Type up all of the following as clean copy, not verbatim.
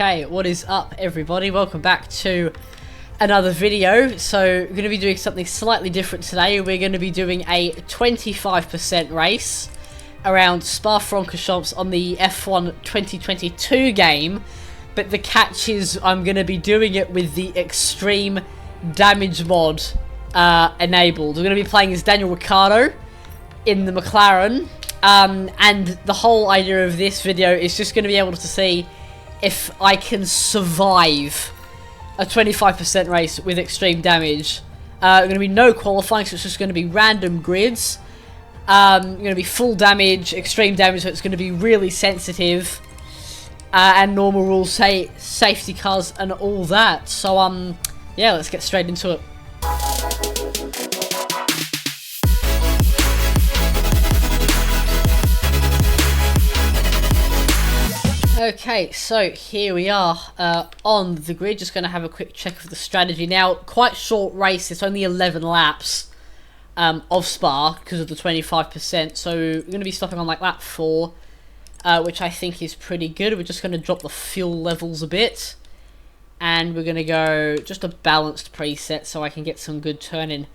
Okay, what is up everybody? Welcome back to another video. So we're going to be doing something slightly different today. We're going to be doing a 25% race around Spa-Francochamps on the F1 2022 game. But the catch is I'm going to be doing it with the extreme damage mod enabled. We're going to be playing as Daniel Ricciardo in the McLaren. And the whole idea of this video is just going to be able to see if I can survive a 25% race with extreme damage. Going to be no qualifying, so it's just going to be random grids. Going to be full damage, extreme damage, so it's going to be really sensitive. And normal rules, say safety cars and all that. So yeah, let's get straight into it. Okay, so here we are on the grid. Just going to have a quick check of the strategy. Now, quite short race. It's only 11 laps of Spa because of the 25%. So we're going to be stopping on like lap 4, which I think is pretty good. We're just going to drop the fuel levels a bit. And we're going to go just a balanced preset so I can get some good turning.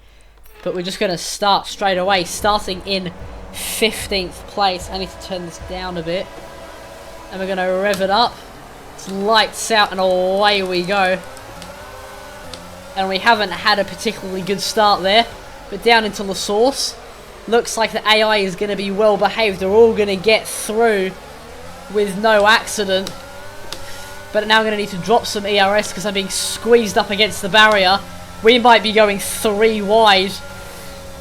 But we're just going to start straight away, starting in 15th place. I need to turn this down a bit. And we're going to rev it up. It's lights out and away we go. And we haven't had a particularly good start there. But down into the source. Looks like the AI is going to be well behaved. They're all going to get through with no accident. But now I'm going to need to drop some ERS because I'm being squeezed up against the barrier. We might be going 3 wide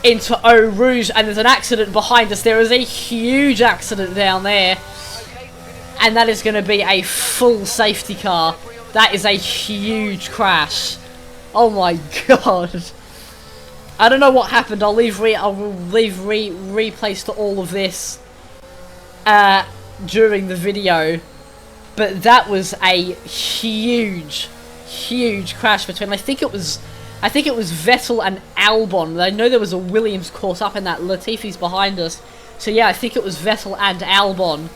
into Eau Rouge. And there's an accident behind us. There is a huge accident down there. And that is going to be a full safety car. That is a huge crash. Oh my god. I don't know what happened. I'll leave replays to all of this during the video. But that was a huge crash between. I think it was Vettel and Albon. I know there was a Williams caught up in that. Latifi's behind us. So yeah, I think it was Vettel and Albon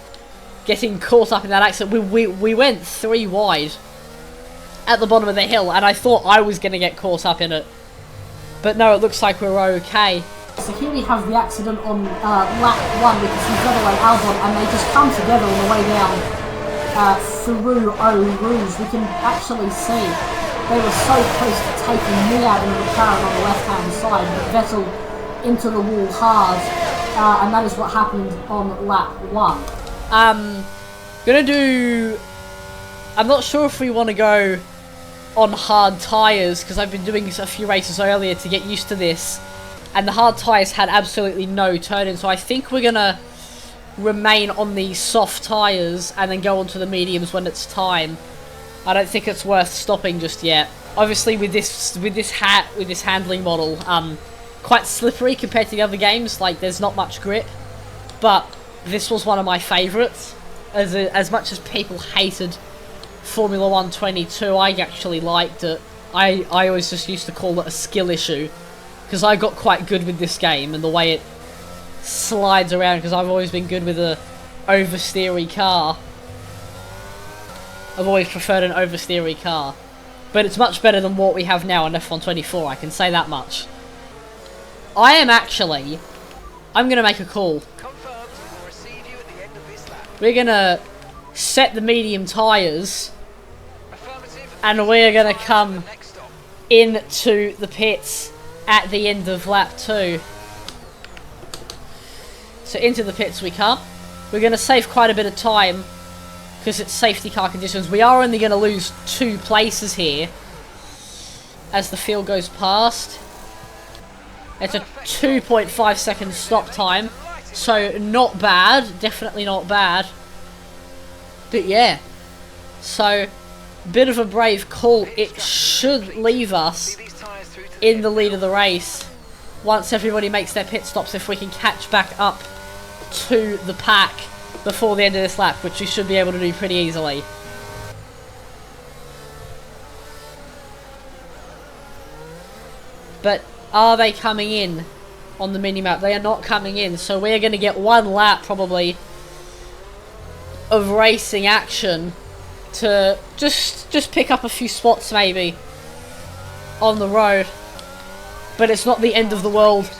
getting caught up in that accident. We went 3 wide at the bottom of the hill, and I thought I was going to get caught up in it. But no, it looks like we're okay. So here we have the accident on lap 1 with the Vettel and Albon, and they just come together on the way down through Eau Rouge. We can actually see they were so close to taking me out in the McLaren on the left-hand side, but Vettel into the wall hard, and that is what happened on lap 1. Gonna do... I'm not sure if we want to go on hard tyres, because I've been doing a few races earlier to get used to this, and the hard tyres had absolutely no turn-in, so I think we're gonna remain on the soft tyres and then go on to the mediums when it's time. I don't think it's worth stopping just yet. Obviously with this handling model, quite slippery compared to the other games, like there's not much grip, but this was one of my favourites. As much as people hated Formula 1 22, I actually liked it. I always just used to call it a skill issue, because I got quite good with this game and the way it slides around, because I've always been good with a oversteery car. I've always preferred an oversteery car. But it's much better than what we have now on F1 24, I can say that much. I'm going to make a call. We're going to set the medium tyres, and we're going to come into the pits at the end of lap 2. So into the pits we come. We're going to save quite a bit of time because it's safety car conditions. We are only going to lose 2 places here as the field goes past. It's a 2.5 second stop time. So, not bad. Definitely not bad. But yeah. So, bit of a brave call. It should leave us in the lead of the race once everybody makes their pit stops, if we can catch back up to the pack before the end of this lap, which we should be able to do pretty easily. But are they coming in on the minimap? They are not coming in, so we're going to get 1 lap probably of racing action to just pick up a few spots maybe on the road. But it's not the end of the world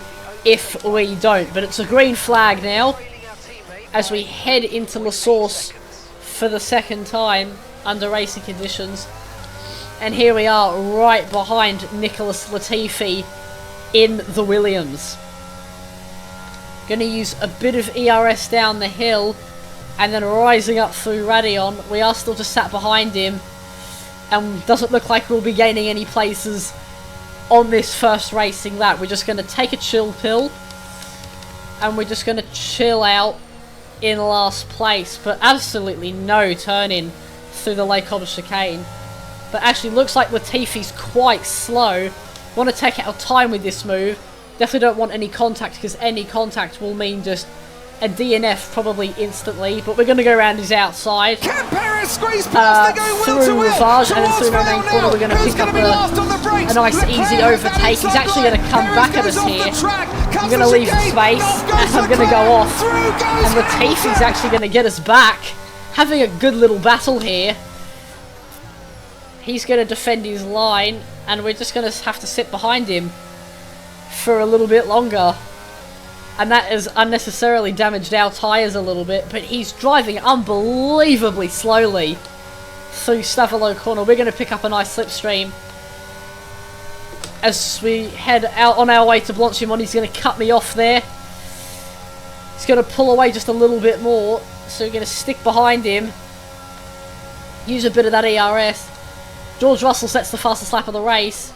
if we don't. But it's a green flag now as we head into La Source for the second time under racing conditions. And here we are right behind Nicholas Latifi in the Williams. Going to use a bit of ERS down the hill and then rising up through Radion. We are still just sat behind him and doesn't look like we'll be gaining any places on this first racing lap. We're just going to take a chill pill and we're just going to chill out in last place, but absolutely no turn-in through the Les Combes chicane. But actually looks like Latifi's quite slow. Want to take our time with this move. Definitely don't want any contact, because any contact will mean just a DNF probably instantly. But we're going to go around his outside. Through Ravage, and then through the main corner we're going to pick up a nice easy overtake. He's actually going to come back at us here. I'm going to leave the space and I'm going to go off. And Latifi's actually going to get us back. Having a good little battle here. He's going to defend his line and we're just going to have to sit behind him for a little bit longer. And that has unnecessarily damaged our tyres a little bit, but he's driving unbelievably slowly through Stavelo Corner. We're going to pick up a nice slipstream as we head out on our way to Blanchimont. He's going to cut me off there. He's going to pull away just a little bit more, so we're going to stick behind him, use a bit of that ERS. George Russell sets the fastest lap of the race,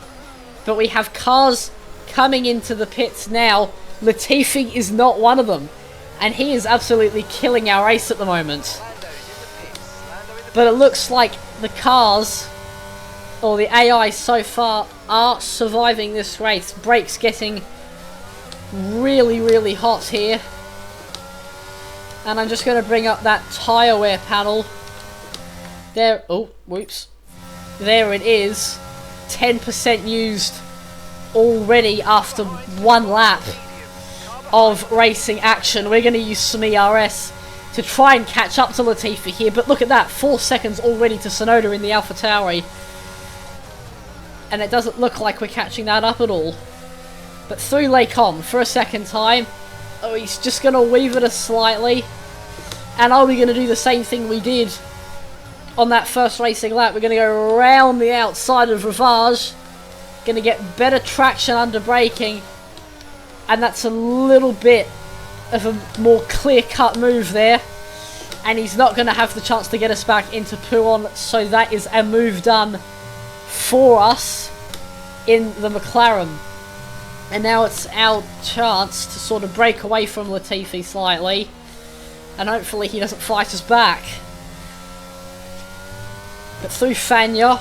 but we have cars coming into the pits now. Latifi is not one of them, and he is absolutely killing our race at the moment. But it looks like the cars, or the AI so far, are surviving this race. Brakes getting really, really hot here. And I'm just going to bring up that tyre wear panel. There, oh, whoops. There it is. 10% used already after one lap of racing action. We're going to use some ERS to try and catch up to Latifi here, but look at that, 4 seconds already to Sonoda in the AlphaTauri, and it doesn't look like we're catching that up at all. But through Les Combes for a second time. Oh, he's just going to weave at us slightly, and are we going to do the same thing we did on that first racing lap? We're going to go around the outside of Ravage, going to get better traction under braking. And that's a little bit of a more clear-cut move there. And he's not going to have the chance to get us back into Pouhon. So that is a move done for us in the McLaren. And now it's our chance to sort of break away from Latifi slightly. And hopefully he doesn't fight us back. But through Fagnes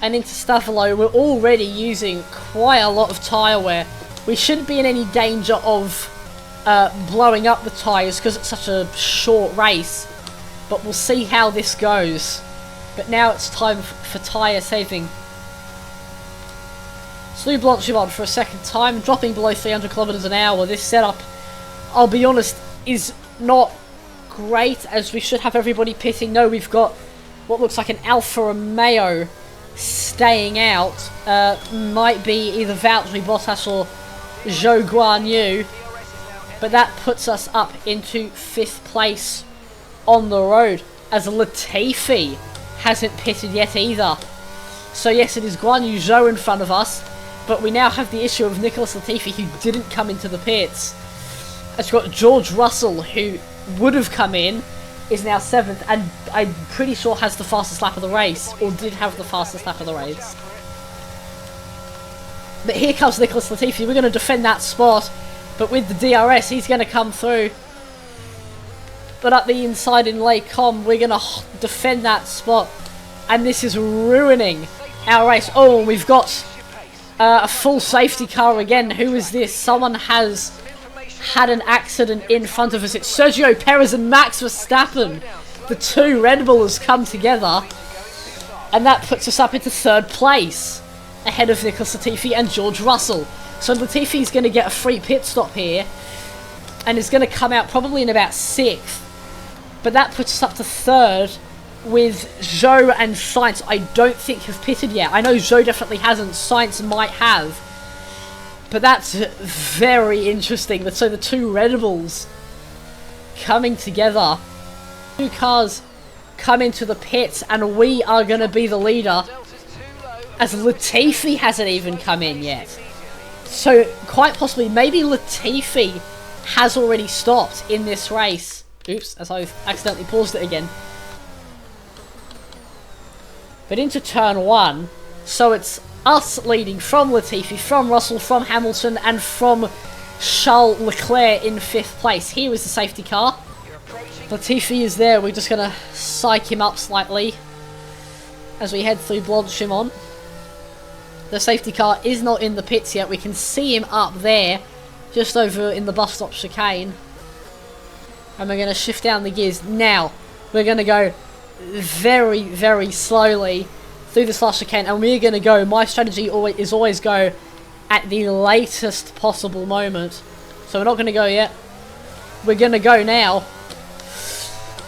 and into Stavelo, we're already using quite a lot of tyre wear. We shouldn't be in any danger of blowing up the tyres because it's such a short race. But we'll see how this goes. But now it's time for tyre saving. Through Blanchimont for a second time, dropping below 300 kilometers an hour. This setup, I'll be honest, is not great, as we should have everybody pitting. No, we've got what looks like an Alfa Romeo staying out. Might be either Valtteri Bottas or Zhou Guanyu, but that puts us up into 5th place on the road, as Latifi hasn't pitted yet either. So yes, it is Guanyu Zhou in front of us, but we now have the issue of Nicholas Latifi, who didn't come into the pits. It's got George Russell, who would have come in, is now 7th, and I'm pretty sure has the fastest lap of the race, or did have the fastest lap of the race. But here comes Nicholas Latifi. We're going to defend that spot, but with the DRS, he's going to come through. But up the inside in Les Combes, we're going to defend that spot, and this is ruining our race. Oh, we've got a full safety car again. Who is this? Someone has had an accident in front of us. It's Sergio Perez and Max Verstappen. The two Red Bullers come together, and that puts us up into 3rd place, ahead of Nicholas Latifi and George Russell. So Latifi's going to get a free pit stop here, and is going to come out probably in about 6th. But that puts us up to 3rd, with Zhou and Sainz, I don't think have pitted yet. I know Zhou definitely hasn't, Sainz might have. But that's very interesting. So the two Red Bulls coming together. Two cars come into the pits and we are going to be the leader. As Latifi hasn't even come in yet. So quite possibly, maybe Latifi has already stopped in this race. Oops, as I've accidentally paused it again. But into turn 1, so it's us leading from Latifi, from Russell, from Hamilton, and from Charles Leclerc in 5th place. Here is the safety car. Latifi is there. We're just going to psych him up slightly as we head through Blanchimont. The safety car is not in the pits yet. We can see him up there, just over in the bus stop chicane. And we're going to shift down the gears. Now, we're going to go very, very slowly through this last chicane. And we're going to go, my strategy is always go at the latest possible moment. So we're not going to go yet. We're going to go now.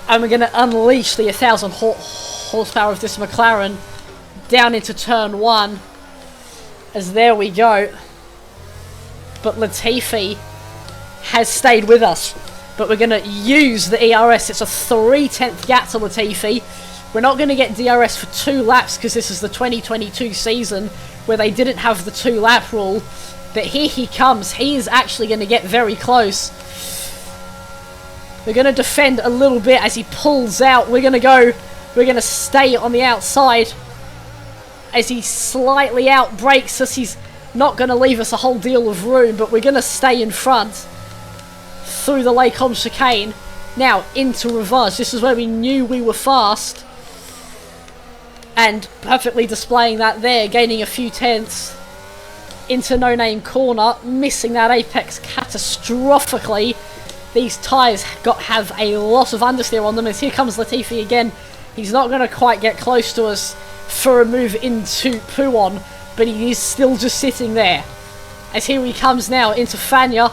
And we're going to unleash the 1,000 horsepower of this McLaren down into turn 1. As there we go. But Latifi has stayed with us. But we're going to use the ERS. It's a 3/10 gap to Latifi. We're not going to get DRS for 2 laps because this is the 2022 season where they didn't have the 2-lap rule. But here he comes. He is actually going to get very close. We're going to defend a little bit as he pulls out. We're going to stay on the outside. As he slightly out brakes us, he's not going to leave us a whole deal of room, but we're going to stay in front through the Les Combes chicane. Now into reverse. This is where we knew we were fast, and perfectly displaying that there, gaining a few tenths into No Name corner, missing that apex catastrophically. These tyres have a lot of understeer on them, as here comes Latifi again. He's not going to quite get close to us for a move into Pouon, but he is still just sitting there. As here he comes now into Fagnes,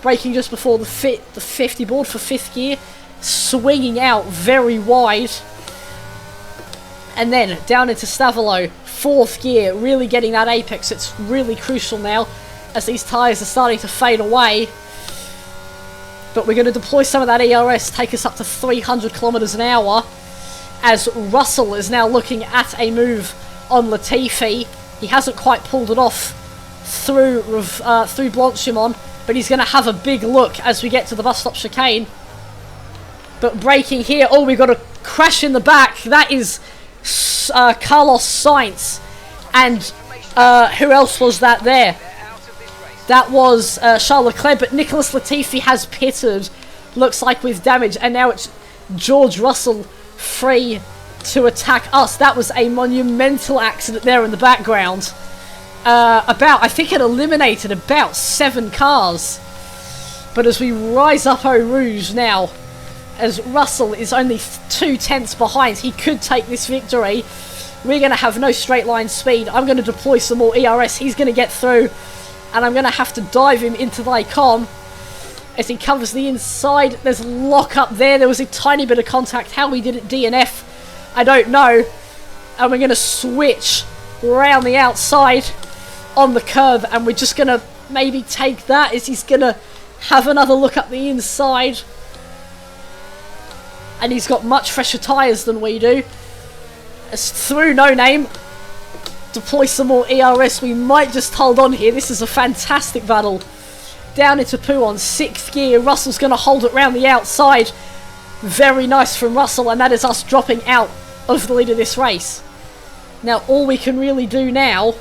braking just before the 50 board for 5th gear, swinging out very wide. And then down into Stavelot, 4th gear, really getting that apex. It's really crucial now as these tyres are starting to fade away. But we're going to deploy some of that ERS, take us up to 300 kilometers an hour. As Russell is now looking at a move on Latifi. He hasn't quite pulled it off through Blanchimont, but he's going to have a big look as we get to the bus stop chicane. But braking here, oh, we've got a crash in the back. That is Carlos Sainz. And who else was that there? That was Charles Leclerc, but Nicolas Latifi has pitted, looks like with damage, and now it's George Russell free to attack us. That was a monumental accident there in the background. I think it eliminated about 7 cars. But as we rise up Eau Rouge now, as Russell is only 2 tenths behind, he could take this victory. We're going to have no straight line speed. I'm going to deploy some more ERS. He's going to get through, and I'm going to have to dive him into the Les Combes. As he covers the inside, there's a lock up there. There was a tiny bit of contact. How we did it DNF, I don't know. And we're going to switch around the outside on the curb, and we're just going to maybe take that as he's going to have another look up the inside. And he's got much fresher tyres than we do. As through No Name, deploy some more ERS. We might just hold on here. This is a fantastic battle. Down into Pouon, 6th gear. Russell's going to hold it round the outside. Very nice from Russell, and that is us dropping out of the lead of this race. Now, all we can really do now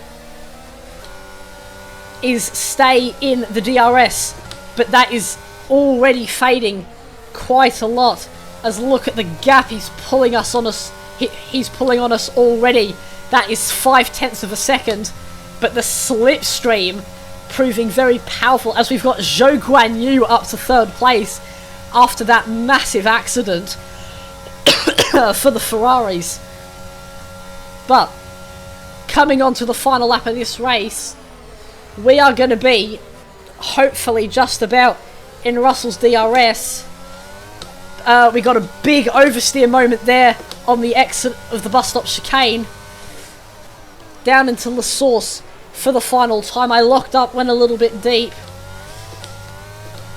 is stay in the DRS, but that is already fading quite a lot. As look at the gap he's pulling us on us. He's pulling on us already. That is 0.5 of a second, but the slipstream proving very powerful as we've got Zhou Guanyu up to 3rd place after that massive accident for the Ferraris. But coming on to the final lap of this race, we are going to be hopefully just about in Russell's DRS. We got a big oversteer moment there on the exit of the bus stop chicane down into La Source for the final time. I locked up, went a little bit deep.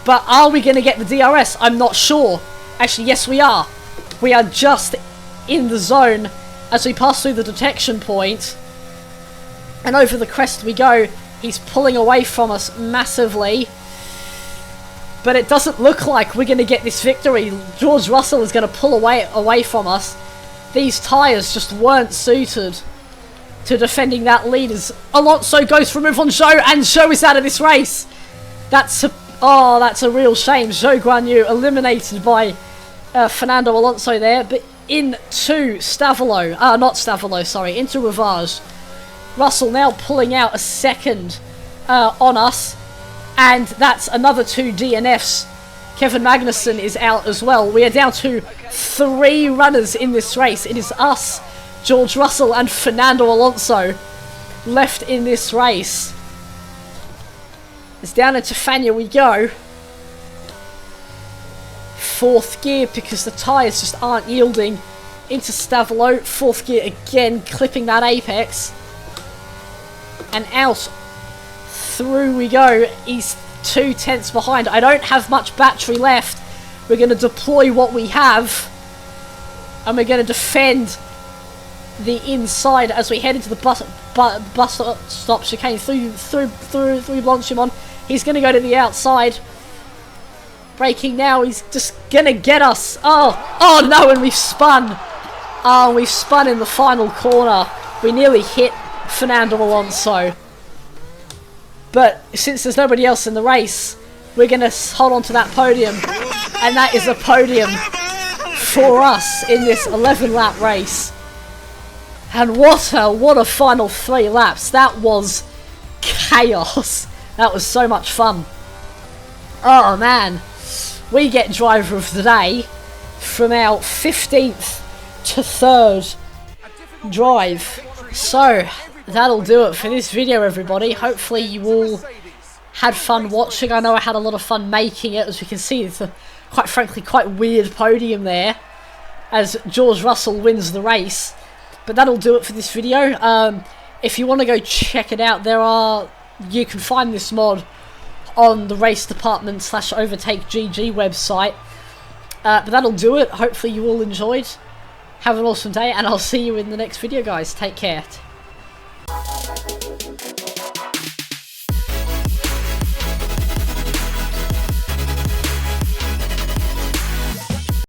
But are we going to get the DRS? I'm not sure. Actually, yes we are. We are just in the zone as we pass through the detection point. And over the crest we go. He's pulling away from us massively. But it doesn't look like we're going to get this victory. George Russell is going to pull away from us. These tyres just weren't suited to defending that lead as Alonso goes for a move on Zhou, and Zhou is out of this race. That's a real shame. Zhou Guanyu eliminated by Fernando Alonso there, but into into Rivage. Russell now pulling out a second on us, and that's another 2 DNFs. Kevin Magnussen is out as well. We are down to 3 runners in this race. It is us, George Russell and Fernando Alonso left in this race. It's down into Fania we go. 4th gear because the tyres just aren't yielding. Into Stavolo, 4th gear again, clipping that apex. And out through we go. He's 2 tenths behind. I don't have much battery left. We're going to deploy what we have, and we're going to defend the inside as we head into the bus stop chicane through Blanchimont. He's going to go to the outside. Braking now. He's just going to get us. Oh no, and we've spun. Oh, we've spun in the final corner. We nearly hit Fernando Alonso. But since there's nobody else in the race, we're going to hold on to that podium. And that is a podium for us in this 11-lap race. And what a final 3 laps. That was chaos. That was so much fun. Oh man. We get driver of the day from our 15th to 3rd drive. So that'll do it for this video, everybody. Hopefully you all had fun watching. I know I had a lot of fun making it. As you can see, it's a, quite frankly, quite weird podium there as George Russell wins the race. But that'll do it for this video. If you want to go check it out, you can find this mod on the race department / overtake GG website. But that'll do it. Hopefully you all enjoyed. Have an awesome day, and I'll see you in the next video, guys. Take care.